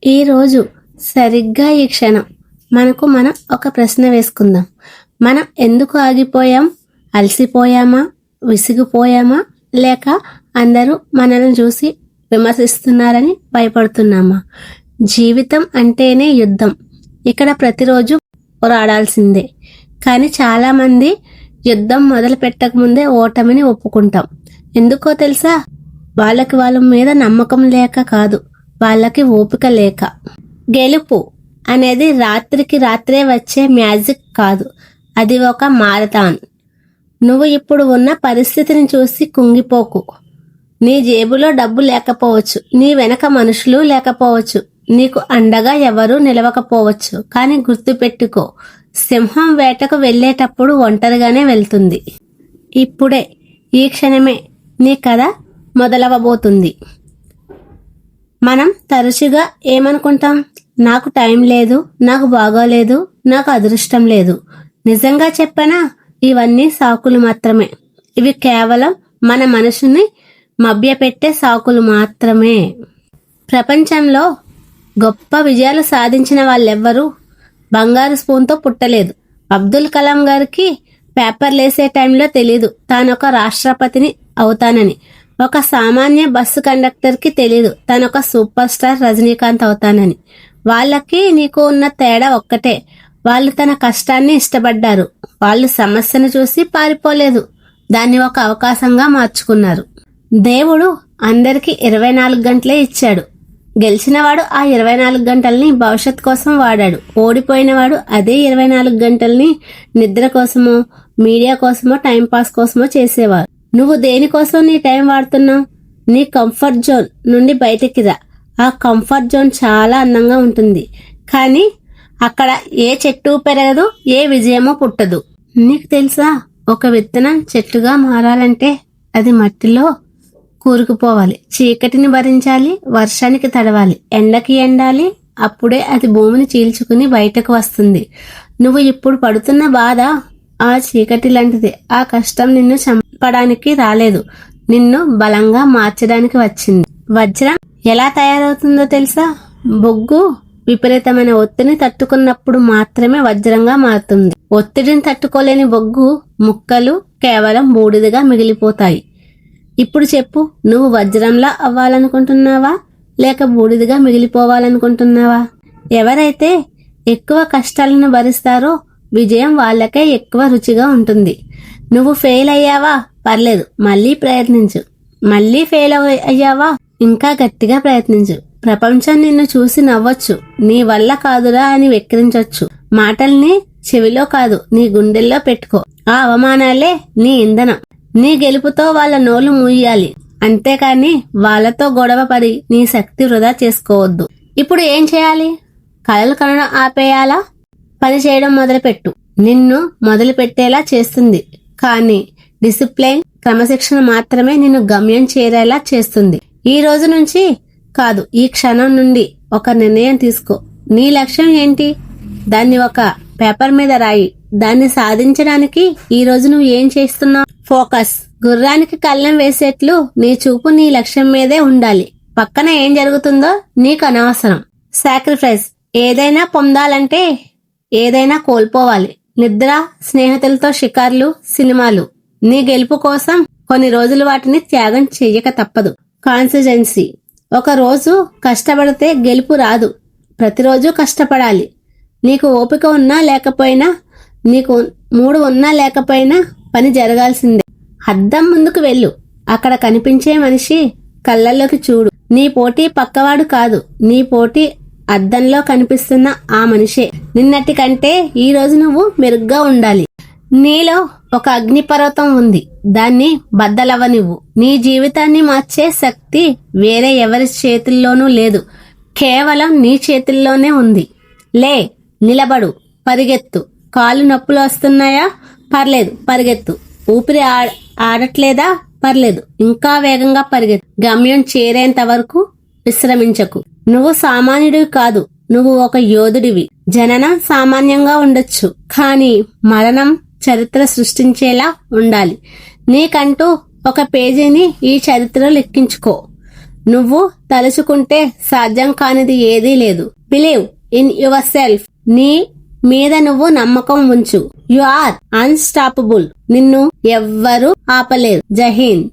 ఈరోజు సరిగ్గా ఈ క్షణం మనం ఒక ప్రశ్న వేసుకుందాం. మనం ఎందుకు ఆగిపోయాం? అలసిపోయామా? విసిగిపోయామా? లేక అందరూ మనల్ని చూసి విమర్శిస్తున్నారని భయపడుతున్నామా? జీవితం అంటేనే యుద్ధం. ఇక్కడ ప్రతిరోజు పోరాడాల్సిందే. కానీ చాలామంది యుద్ధం మొదలు పెట్టకముందే ఓటమిని ఒప్పుకుంటాం. ఎందుకో తెలుసా? వాళ్ళ మీద నమ్మకం లేక కాదు, వాళ్ళకి ఓపిక లేక. గెలుపు అనేది రాత్రికి రాత్రే వచ్చే మ్యాజిక్ కాదు, అది ఒక మారథాన్. నువ్వు ఇప్పుడు ఉన్న పరిస్థితిని చూసి కుంగిపోకు. నీ జేబులో డబ్బు లేకపోవచ్చు, నీ వెనక మనుషులు లేకపోవచ్చు, నీకు అండగా ఎవరూ నిలవకపోవచ్చు. కానీ గుర్తుపెట్టుకో, సింహం వేటకు వెళ్ళేటప్పుడు ఒంటరిగానే వెళ్తుంది. ఇప్పుడే, ఈ క్షణమే నీ కథ మొదలవబోతుంది. మనం తరచుగా ఏమనుకుంటాం? నాకు టైం లేదు, నాకు బాగోలేదు, నాకు అదృష్టం లేదు. నిజంగా చెప్పనా? ఇవన్నీ సాకులు మాత్రమే. ఇవి కేవలం మన మనసుని మభ్యపెట్టే సాకులు మాత్రమే. ప్రపంచంలో గొప్ప విజయాలు సాధించిన వాళ్ళెవ్వరూ బంగారు స్పూన్తో పుట్టలేదు. అబ్దుల్ కలాం గారికి పేపర్లేసే టైంలో తెలీదు తానొక రాష్ట్రపతిని అవుతానని. ఒక సామాన్య బస్సు కండక్టర్కి తెలీదు తానొక సూపర్ స్టార్ రజనీకాంత్ అవుతానని. వాళ్ళకి నీకు ఉన్న తేడా ఒక్కటే, వాళ్ళు తన కష్టాన్ని ఇష్టపడ్డారు. వాళ్ళు సమస్యను చూసి పారిపోలేదు, దాన్ని ఒక అవకాశంగా మార్చుకున్నారు. దేవుడు అందరికీ 24 గంటలే ఇచ్చాడు. గెలిచినవాడు ఆ 24 గంటల్ని భవిష్యత్ కోసం వాడాడు. ఓడిపోయినవాడు అదే 24 గంటల్ని నిద్ర కోసమో, మీడియా కోసమో, టైంపాస్ కోసమో చేసేవారు. నువ్వు దేనికోసం నీ టైం వాడుతున్నావు? నీ కంఫర్ట్ జోన్ నుండి బయటికి రా. ఆ కంఫర్ట్ జోన్ చాలా అందంగా ఉంటుంది, కానీ అక్కడ ఏ చెట్టు పెరగదు, ఏ విజయమో పుట్టదు. నీకు తెలుసా, ఒక విత్తనం చెట్టుగా మారాలంటే అది మట్టిలో కూరుకుపోవాలి, చీకటిని భరించాలి, వర్షానికి తడవాలి, ఎండకి ఎండాలి. అప్పుడే అది భూమిని చీల్చుకుని బయటకు వస్తుంది. నువ్వు ఇప్పుడు పడుతున్న బాధ ఆ చీకటి లాంటిది. ఆ కష్టం నిన్ను చంపడానికి రాలేదు, నిన్ను బలంగా మార్చడానికి వచ్చింది. వజ్రం ఎలా తయారవుతుందో తెలుసా? బొగ్గు విపరీతమైన ఒత్తిడిని తట్టుకున్నప్పుడు మాత్రమే వజ్రంగా మారుతుంది. ఒత్తిడిని తట్టుకోలేని బొగ్గు ముక్కలు కేవలం బూడిదగా మిగిలిపోతాయి. ఇప్పుడు చెప్పు, నువ్వు వజ్రంలా అవ్వాలనుకుంటున్నావా, లేక బూడిదగా మిగిలిపోవాలనుకుంటున్నావా? ఎవరైతే ఎక్కువ కష్టాలను భరిస్తారో విజయం వాళ్ళకే ఎక్కువ రుచిగా ఉంటుంది. నువ్వు ఫెయిల్ అయ్యావా? పర్లేదు, మళ్ళీ ప్రయత్నించు. మళ్ళీ ఫెయిల్ అయ్యావా? ఇంకా గట్టిగా ప్రయత్నించు. ప్రపంచం నిన్ను చూసి నవ్వచ్చు, నీ వల్ల కాదురా అని వెక్కిరించొచ్చు. మాటల్ని చెవిలో కాదు, నీ గుండెల్లో పెట్టుకో. ఆ అవమానాలే నీ ఇంధనం. నీ గెలుపుతో వాళ్ళ నోళ్లు మూయాలి, అంతేకాని వాళ్ళతో గొడవ పడి నీ శక్తి వృధా చేసుకోవద్దు. ఇప్పుడు ఏం చేయాలి? కలలు కనడం ఆపేయాలా? పని చేయడం మొదలుపెట్టు. నిన్ను మొదలు పెట్టేలా చేస్తుంది, కానీ డిసిప్లైన్, క్రమశిక్షణ మాత్రమే నిన్ను గమ్యం చేరేలా చేస్తుంది. ఈ రోజు నుంచి కాదు, ఈ క్షణం నుండి ఒక నిర్ణయం తీసుకో. నీ లక్ష్యం ఏంటి? దాన్ని ఒక పేపర్ మీద రాయి. దాన్ని సాధించడానికి ఈ రోజు నువ్వు ఏం చేస్తున్నావు? ఫోకస్. గుర్రానికి కళ్ళెం వేసేట్లు నీ చూపు నీ లక్ష్యం మీదే ఉండాలి. పక్కన ఏం జరుగుతుందో నీకు అనవసరం. సాక్రిఫైస్. ఏదైనా పొందాలంటే ఏదైనా కోల్పోవాలి. నిద్ర, స్నేహితులతో షికార్లు, సినిమాలు. నీ గెలుపు కోసం కొన్ని రోజులు వాటిని త్యాగం చెయ్యక తప్పదు. కాన్సిస్టెన్సీ. ఒక రోజు కష్టపడితే గెలుపు రాదు, ప్రతిరోజు కష్టపడాలి. నీకు ఓపిక ఉన్నా లేకపోయినా, నీకు మూడు ఉన్నా లేకపోయినా పని జరగాల్సిందే. అద్దం ముందుకు వెళ్ళు, అక్కడ కనిపించే మనిషి కళ్ళల్లోకి చూడు. నీ పోటీ పక్కవాడు కాదు, నీ పోటీ అద్దంలో కనిపిస్తున్న ఆ మనిషే. నిన్నటి కంటే ఈ రోజు నువ్వు మెరుగ్గా ఉండాలి. నీలో ఒక అగ్నిపర్వతం ఉంది, దాన్ని బద్దలవ్వనివ్వు. నీ జీవితాన్ని మార్చే శక్తి వేరే ఎవరి చేతుల్లోనూ లేదు, కేవలం నీ చేతుల్లోనే ఉంది. లే, నిలబడు, పరిగెత్తు. కాళ్ళు నొప్పులు వస్తున్నాయా? పర్లేదు, పరిగెత్తు. ఊపిరి ఆడట్లేదా? పర్లేదు, ఇంకా వేగంగా పరిగెత్తు. గమ్యం చేరేంత వరకు విశ్రమించకు. నువ్వు సామాన్యుడివి కాదు, నువ్వు ఒక యోధుడివి. జననం సామాన్యంగా ఉండొచ్చు, కానీ మరణం చరిత్ర సృష్టించేలా ఉండాలి. నీకంటూ ఒక పేజీని ఈ చరిత్రలో లెక్కించుకో. నువ్వు తలుచుకుంటే సాధ్యం కానిది ఏదీ లేదు. Believe in yourself. నీ మీద నువ్వు నమ్మకం ఉంచు. You are unstoppable. నిన్ను ఎవ్వరూ ఆపలేరు. జై హింద్.